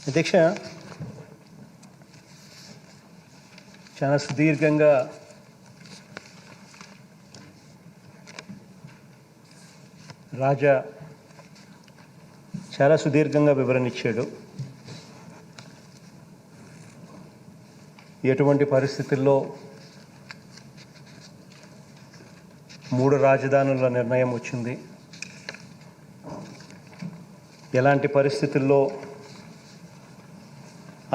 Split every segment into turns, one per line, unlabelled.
అధ్యక్ష, చాలా సుదీర్ఘంగా రాజా చాలా సుదీర్ఘంగా వివరణ ఇచ్చాడు. ఎటువంటి పరిస్థితుల్లో 3 రాజధానుల నిర్ణయం వచ్చింది, ఎలాంటి పరిస్థితుల్లో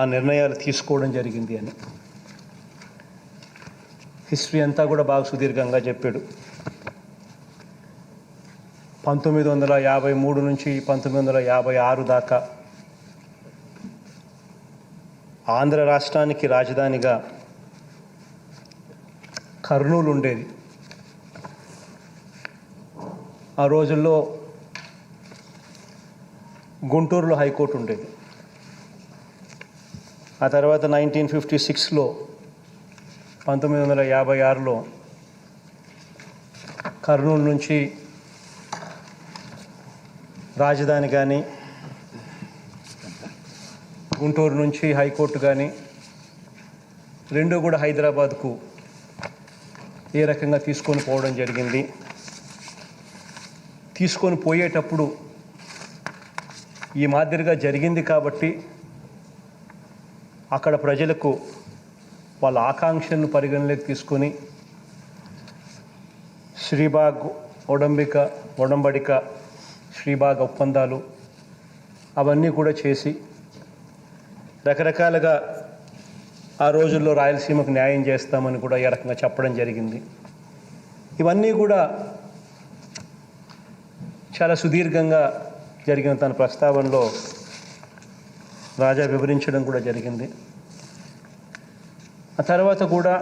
ఆ నిర్ణయాలు తీసుకోవడం జరిగింది అని హిస్టరీ అంతా కూడా బాగా సుదీర్ఘంగా చెప్పాడు. 1953 నుంచి 1956 దాకా ఆంధ్ర రాష్ట్రానికి రాజధానిగా కర్నూలు ఉండేది. ఆ రోజుల్లో గుంటూరులో హైకోర్టు ఉండేది. ఆ తర్వాత 1956లో 1956లో కర్నూలు నుంచి రాజధాని కానీ గుంటూరు నుంచి హైకోర్టు కానీ రెండూ కూడా హైదరాబాద్కు ఏ రకంగా తీసుకొని పోవడం జరిగింది. తీసుకొని పోయేటప్పుడు ఈ మాదిరిగా జరిగింది కాబట్టి అక్కడ ప్రజలకు వాళ్ళ ఆకాంక్షలను పరిగణలోకి తీసుకొని శ్రీబాగ్ ఒడంబడిక శ్రీబాగ్ ఒప్పందాలు అవన్నీ కూడా చేసి రకరకాలుగా ఆ రోజుల్లో రాయలసీమకు న్యాయం చేస్తామని కూడా ఏ రకంగా చెప్పడం జరిగింది. ఇవన్నీ కూడా చాలా సుదీర్ఘంగా జరిగిన తన ప్రస్తావనలో రాజా వివరించడం కూడా జరిగింది. ఆ తర్వాత కూడా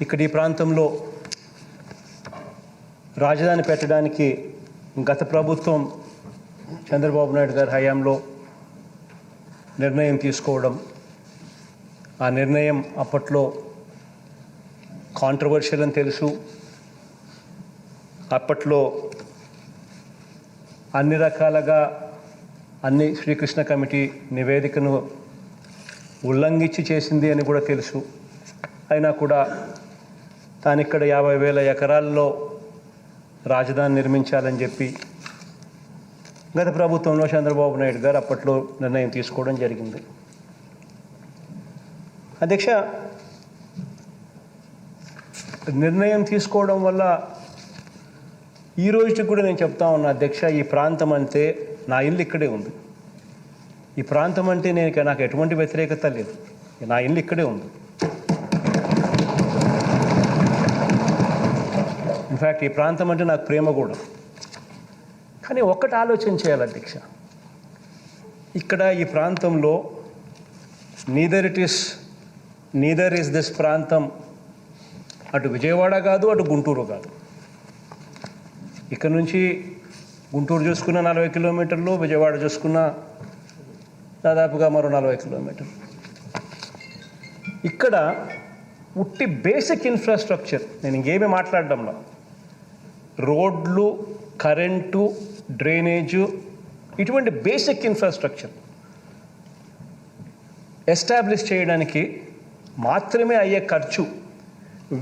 ఇక్కడ ఈ ప్రాంతంలో రాజధాని పెట్టడానికి గత ప్రభుత్వం చంద్రబాబు నాయుడు గారి హయాంలో నిర్ణయం తీసుకోవడం, ఆ నిర్ణయం అప్పట్లో కాంట్రవర్షియల్ అని తెలుసు. అప్పట్లో అన్ని రకాలుగా అన్ని శ్రీకృష్ణ కమిటీ నివేదికను ఉల్లంఘించి చేసింది అని కూడా తెలుసు. అయినా కూడా తానిక్కడ 50,000 ఎకరాల్లో రాజధాని నిర్మించాలని చెప్పి గత ప్రభుత్వంలో చంద్రబాబు నాయుడు గారు అప్పట్లో నిర్ణయం తీసుకోవడం జరిగింది. అధ్యక్ష, నిర్ణయం తీసుకోవడం వల్ల ఈ రోజుకి కూడా నేను చెప్తా ఉన్నా అధ్యక్ష, ఈ ప్రాంతం అంటే నా ఇల్లు ఇక్కడే ఉంది. ఈ ప్రాంతం అంటే నాకు ఎటువంటి వ్యతిరేకత లేదు. నా ఇల్లు ఇక్కడే ఉంది. ఇన్ఫ్యాక్ట్ ఈ ప్రాంతం అంటే నాకు ప్రేమ కూడా. కానీ ఒక్కటి ఆలోచన చేయాలి అధ్యక్ష, ఇక్కడ ఈ ప్రాంతంలో నీదర్ ఇస్ దిస్ ప్రాంతం అటు విజయవాడ కాదు, అటు గుంటూరు కాదు. ఇక్కడ నుంచి గుంటూరు చూసుకున్న 40 కిలోమీటర్లు, విజయవాడ చూసుకున్న దాదాపుగా మరో 40 కిలోమీటర్లు. ఇక్కడ ఉట్టి బేసిక్ ఇన్ఫ్రాస్ట్రక్చర్, నేను ఇంకేమీ మాట్లాడడంలో, రోడ్లు, కరెంటు, డ్రైనేజు, ఇటువంటి బేసిక్ ఇన్ఫ్రాస్ట్రక్చర్ ఎస్టాబ్లిష్ చేయడానికి మాత్రమే అయ్యే ఖర్చు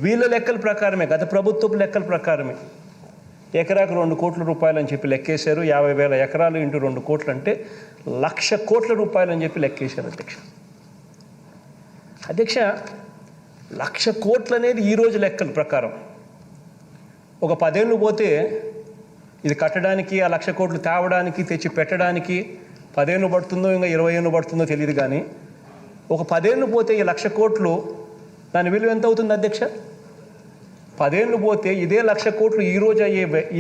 వీళ్ళ లెక్కల ప్రకారమే, గత ప్రభుత్వపు లెక్కల ప్రకారమే ఎకరాకు 2 కోట్ల రూపాయలు అని చెప్పి లెక్కేశారు. 50,000 ఎకరాలు ఇంటూ 2 కోట్లు అంటే 1,00,000 కోట్ల రూపాయలు అని చెప్పి లెక్కేశారు అధ్యక్ష. అధ్యక్ష, 1,00,000 కోట్లు అనేది ఈరోజు లెక్కల ప్రకారం ఒక 10 ఏళ్ళు పోతే ఇది కట్టడానికి, ఆ 1,00,000 కోట్లు తేవడానికి, తెచ్చి పెట్టడానికి 10 ఏళ్ళు పడుతుందో ఇంకా 20 ఏళ్ళు పడుతుందో తెలియదు. కానీ ఒక 10 ఏళ్ళు పోతే ఈ 1,00,000 కోట్లు దాని విలువ ఎంత అవుతుంది అధ్యక్ష? 10 ఏళ్ళు పోతే ఇదే 1,00,000 కోట్లు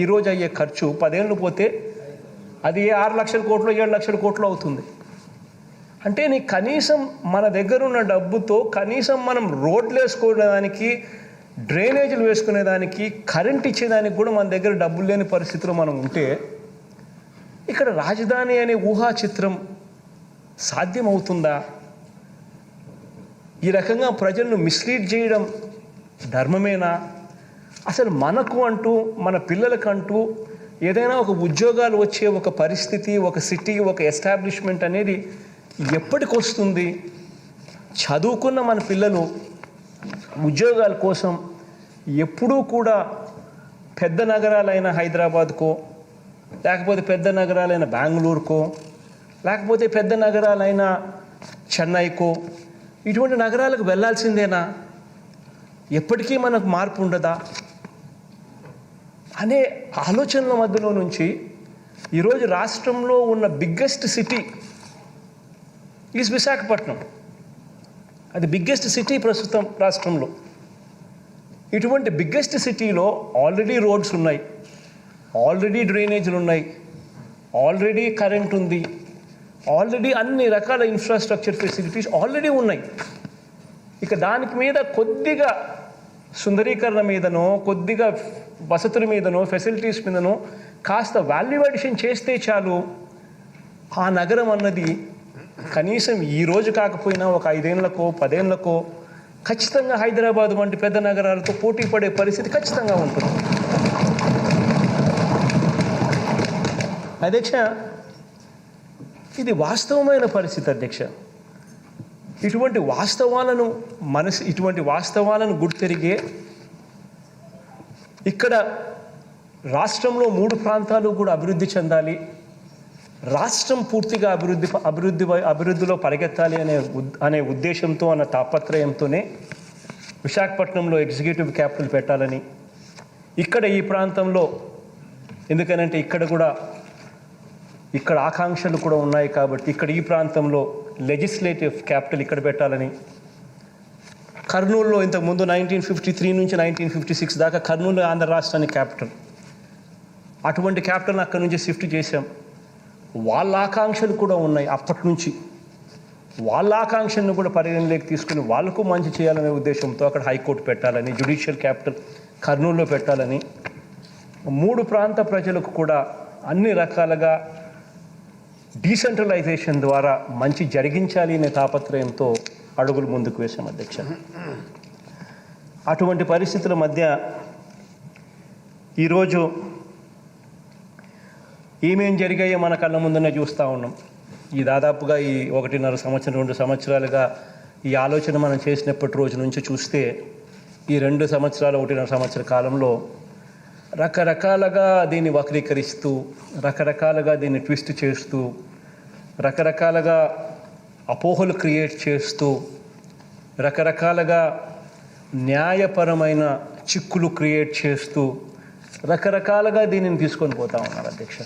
ఈరోజు అయ్యే ఖర్చు 10 ఏళ్ళు పోతే అది 6 లక్షల కోట్లు, 7 లక్షల కోట్లు అవుతుంది. అంటే నీ కనీసం మన దగ్గర ఉన్న డబ్బుతో కనీసం మనం రోడ్లు వేసుకోవడానికి, డ్రైనేజీలు వేసుకునేదానికి, కరెంట్ ఇచ్చేదానికి కూడా మన దగ్గర డబ్బులు లేని పరిస్థితిలో మనం ఉంటే ఇక్కడ రాజధాని అనే ఊహా చిత్రం సాధ్యమవుతుందా? ఈ రకంగా ప్రజలను మిస్లీడ్ చేయడం ధర్మమేనా? అసలు మనకు అంటూ, మన పిల్లలకంటూ ఏదైనా ఒక ఉద్యోగాలు వచ్చే ఒక పరిస్థితి, ఒక సిటీ, ఒక ఎస్టాబ్లిష్మెంట్ అనేది ఎప్పటికి వస్తుంది? చదువుకున్న మన పిల్లలు ఉద్యోగాల కోసం ఎప్పుడూ కూడా పెద్ద నగరాలైన హైదరాబాద్కో, లేకపోతే పెద్ద నగరాలైన బెంగళూరుకో, లేకపోతే పెద్ద నగరాలైన చెన్నైకో, ఇటువంటి నగరాలకు వెళ్ళాల్సిందేనా? ఎప్పటికీ మనకు మార్పు ఉండదా అనే ఆలోచనల మధ్యలో నుంచి ఈరోజు రాష్ట్రంలో ఉన్న బిగ్గెస్ట్ సిటీ ఈజ్ విశాఖపట్నం. అది బిగ్గెస్ట్ సిటీ ప్రస్తుతం రాష్ట్రంలో. ఇటువంటి బిగ్గెస్ట్ సిటీలో ఆల్రెడీ రోడ్స్ ఉన్నాయి, ఆల్రెడీ డ్రైనేజీలు ఉన్నాయి, ఆల్రెడీ కరెంట్ ఉంది, ఆల్రెడీ అన్ని రకాల ఇన్ఫ్రాస్ట్రక్చర్ ఫెసిలిటీస్ ఆల్రెడీ ఉన్నాయి. ఇక దానికి మీద కొద్దిగా సుందరీకరణ మీదనో, కొద్దిగా వసతుల మీదనో, ఫెసిలిటీస్ మీదనో కాస్త వాల్యూ అడిషన్ చేస్తే చాలు, ఆ నగరం అన్నది కనీసం ఈరోజు కాకపోయినా ఒక 5 ఏళ్లకో 10 ఏళ్లకో ఖచ్చితంగా హైదరాబాద్ వంటి పెద్ద నగరాలతో పోటీ పడే పరిస్థితి ఖచ్చితంగా ఉంటుంది. అధ్యక్ష, ఇది వాస్తవమైన పరిస్థితి అధ్యక్ష. ఇటువంటి వాస్తవాలను గుర్తెరిగే ఇక్కడ రాష్ట్రంలో 3 ప్రాంతాలు కూడా అభివృద్ధి చెందాలి, రాష్ట్రం పూర్తిగా అభివృద్ధిలో పరిగెత్తాలి అనే ఉద్దేశంతో, అన్న తాపత్రయంతోనే విశాఖపట్నంలో ఎగ్జిక్యూటివ్ క్యాపిటల్ పెట్టాలని, ఇక్కడ ఈ ప్రాంతంలో, ఎందుకనంటే ఇక్కడ ఆకాంక్షలు కూడా ఉన్నాయి కాబట్టి ఇక్కడ ఈ ప్రాంతంలో లెజిస్లేటివ్ క్యాపిటల్ ఇక్కడ పెట్టాలని, కర్నూలులో ఇంతకుముందు 1953 నుంచి 1956 దాకా కర్నూలు ఆంధ్ర రాష్ట్రానికి క్యాపిటల్, అటువంటి క్యాపిటల్ని అక్కడి నుంచి షిఫ్ట్ చేశాం. వాళ్ళ ఆకాంక్షలు కూడా ఉన్నాయి అప్పటి నుంచి, వాళ్ళ ఆకాంక్షలను కూడా పరిగణలోకి తీసుకుని వాళ్ళకు మంచి చేయాలనే ఉద్దేశంతో అక్కడ హైకోర్టు పెట్టాలని, జ్యుడిషియల్ క్యాపిటల్ కర్నూలులో పెట్టాలని, 3 ప్రాంత ప్రజలకు కూడా అన్ని రకాలుగా డీసెంట్రలైజేషన్ ద్వారా మంచి జరిగించాలి అనే తాపత్రయంతో అడుగులు ముందుకు వేశాం అధ్యక్ష. అటువంటి పరిస్థితుల మధ్య ఈరోజు ఏమేం జరిగాయో మన కళ్ళ ముందునే చూస్తూ ఉన్నాం. దాదాపుగా 1.5 సంవత్సరం 2 సంవత్సరాలుగా ఈ ఆలోచన మనం చేసినప్పటి రోజు నుంచి చూస్తే ఈ 2 సంవత్సరాలు 1.5 సంవత్సర కాలంలో రకరకాలుగా దీన్ని వక్రీకరిస్తూ, రకరకాలుగా దీన్ని ట్విస్ట్ చేస్తూ, రకరకాలుగా అపోహలు క్రియేట్ చేస్తూ, రకరకాలుగా న్యాయపరమైన చిక్కులు క్రియేట్ చేస్తూ రకరకాలుగా దీనిని తీసుకొని పోతా ఉన్నారు అధ్యక్ష.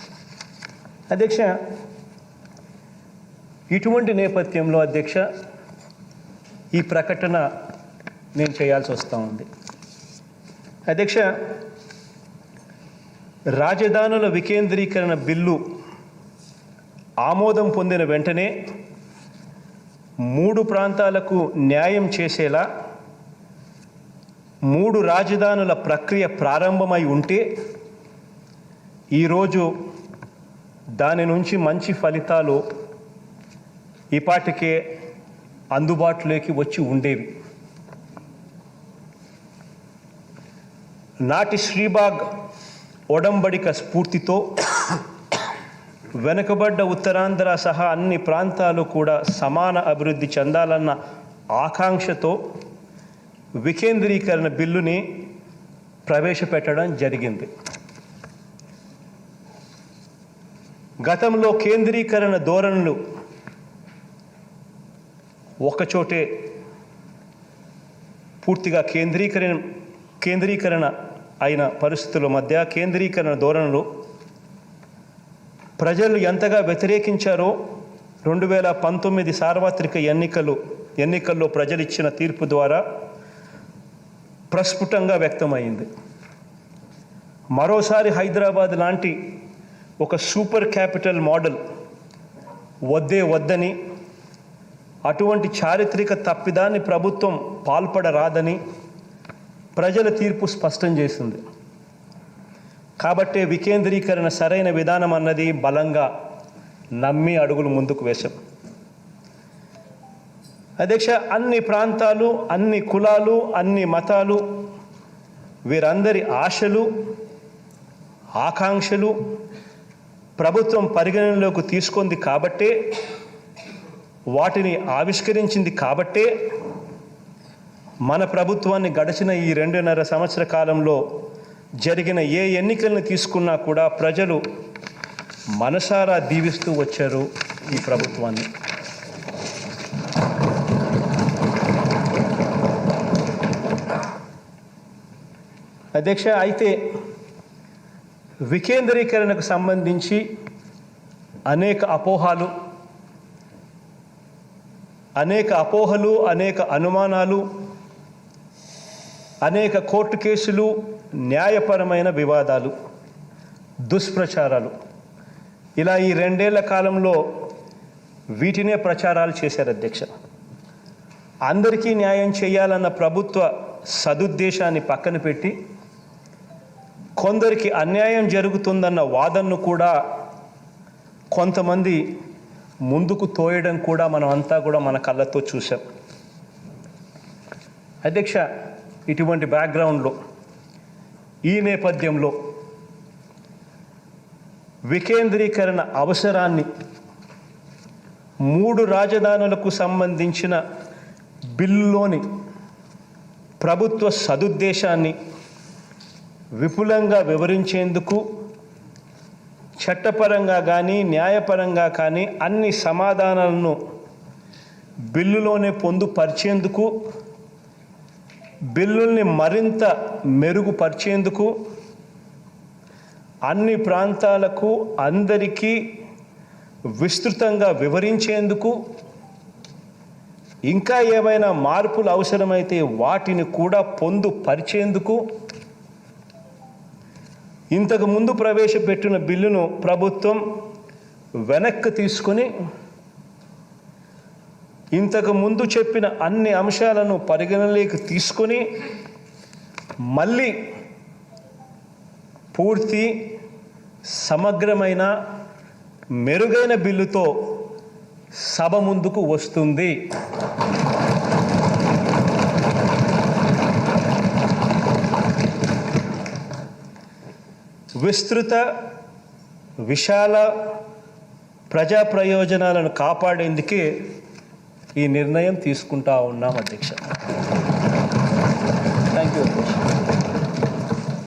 ఇటువంటి నేపథ్యంలో అధ్యక్ష ఈ ప్రకటన నేను చేయాల్సి వస్తూ ఉంది అధ్యక్ష. రాజధానుల వికేంద్రీకరణ బిల్లు ఆమోదం పొందిన వెంటనే 3 ప్రాంతాలకు న్యాయం చేసేలా 3 రాజధానుల ప్రక్రియ ప్రారంభమై ఉంటే ఈరోజు దాని నుంచి మంచి ఫలితాలు ఈపాటికే అందుబాటులోకి వచ్చి ఉండేవి. నాటి శ్రీబాగ్ ఒడంబడిక స్ఫూర్తితో వెనుకబడ్డ ఉత్తరాంధ్ర సహా అన్ని ప్రాంతాలు కూడా సమాన అభివృద్ధి చెందాలన్న ఆకాంక్షతో వికేంద్రీకరణ బిల్లుని ప్రవేశపెట్టడం జరిగింది. గతంలో కేంద్రీకరణ ధోరణులు ఒకచోటే పూర్తిగా కేంద్రీకరణ అయిన పరిస్థితుల మధ్య కేంద్రీకరణ ధోరణులు ప్రజలు ఎంతగా వ్యతిరేకించారో 2019 సార్వత్రిక ఎన్నికల్లో ప్రజలిచ్చిన తీర్పు ద్వారా ప్రస్ఫుటంగా వ్యక్తమైంది. మరోసారి హైదరాబాద్ లాంటి ఒక సూపర్ క్యాపిటల్ మోడల్ వద్దని, అటువంటి చారిత్రక తప్పిదాన్ని ప్రభుత్వం పాల్పడరాదని ప్రజల తీర్పు స్పష్టం చేసింది. కాబట్టే వికేంద్రీకరణ సరైన విధానం అన్నది బలంగా నమ్మి అడుగులు ముందుకు వేశాం అధ్యక్ష. అన్ని ప్రాంతాలు, అన్ని కులాలు, అన్ని మతాలు, వీరందరి ఆశలు, ఆకాంక్షలు ప్రభుత్వం పరిగణనలోకి తీసుకుంది కాబట్టే, వాటిని ఆవిష్కరించింది కాబట్టే మన ప్రభుత్వాన్ని గడిచిన ఈ 2.5 సంవత్సర కాలంలో జరిగిన ఏ ఎన్నికలను తీసుకున్నా కూడా ప్రజలు మనసారా దీవిస్తూ వచ్చారు ఈ ప్రభుత్వాన్ని. అధ్యక్ష, అయితే వికేంద్రీకరణకు సంబంధించి అనేక అపోహలు, అనేక అనుమానాలు, అనేక కోర్టు కేసులు, న్యాయపరమైన వివాదాలు, దుష్ప్రచారాలు, ఇలా ఈ 2 ఏళ్ల కాలంలో వీటినే ప్రచారాలు చేశారు అధ్యక్ష. అందరికీ న్యాయం చేయాలన్న ప్రభుత్వ సదుద్దేశాన్ని పక్కన పెట్టి కొందరికి అన్యాయం జరుగుతుందన్న వాదనను కూడా కొంతమంది ముందుకు తోయడం కూడా మనం అంతా కూడా మన కళ్ళతో చూసాం. అధ్యక్ష, ఇటువంటి బ్యాక్గ్రౌండ్లో, ఈ నేపథ్యంలో వికేంద్రీకరణ అవసరాన్ని, 3 రాజధానులకు సంబంధించిన బిల్లులోని ప్రభుత్వ సదుద్దేశాన్ని విపులంగా వివరించేందుకు, చట్టపరంగా కానీ న్యాయపరంగా కానీ అన్ని సమాధానాలను బిల్లులోనే పొందుపరిచేందుకు, బిల్లుల్ని మరింత మెరుగుపరిచేందుకు, అన్ని ప్రాంతాలకు అందరికీ విస్తృతంగా వివరించేందుకు, ఇంకా ఏమైనా మార్పులు అవసరమైతే వాటిని కూడా పొందుపరిచేందుకు ఇంతకు ముందు ప్రవేశపెట్టిన బిల్లును ప్రభుత్వం వెనక్కి తీసుకొని ఇంతకు ముందు చెప్పిన అన్ని అంశాలను పరిగణలోకి తీసుకొని మళ్ళీ పూర్తి సమగ్రమైన మెరుగైన బిల్లుతో సభ ముందుకు వస్తుంది. విస్తృత, విశాల ప్రజా ప్రయోజనాలను కాపాడేందుకే ఈ నిర్ణయం తీసుకుంటా ఉన్నాం అధ్యక్ష. థ్యాంక్ యూ అధ్యక్ష.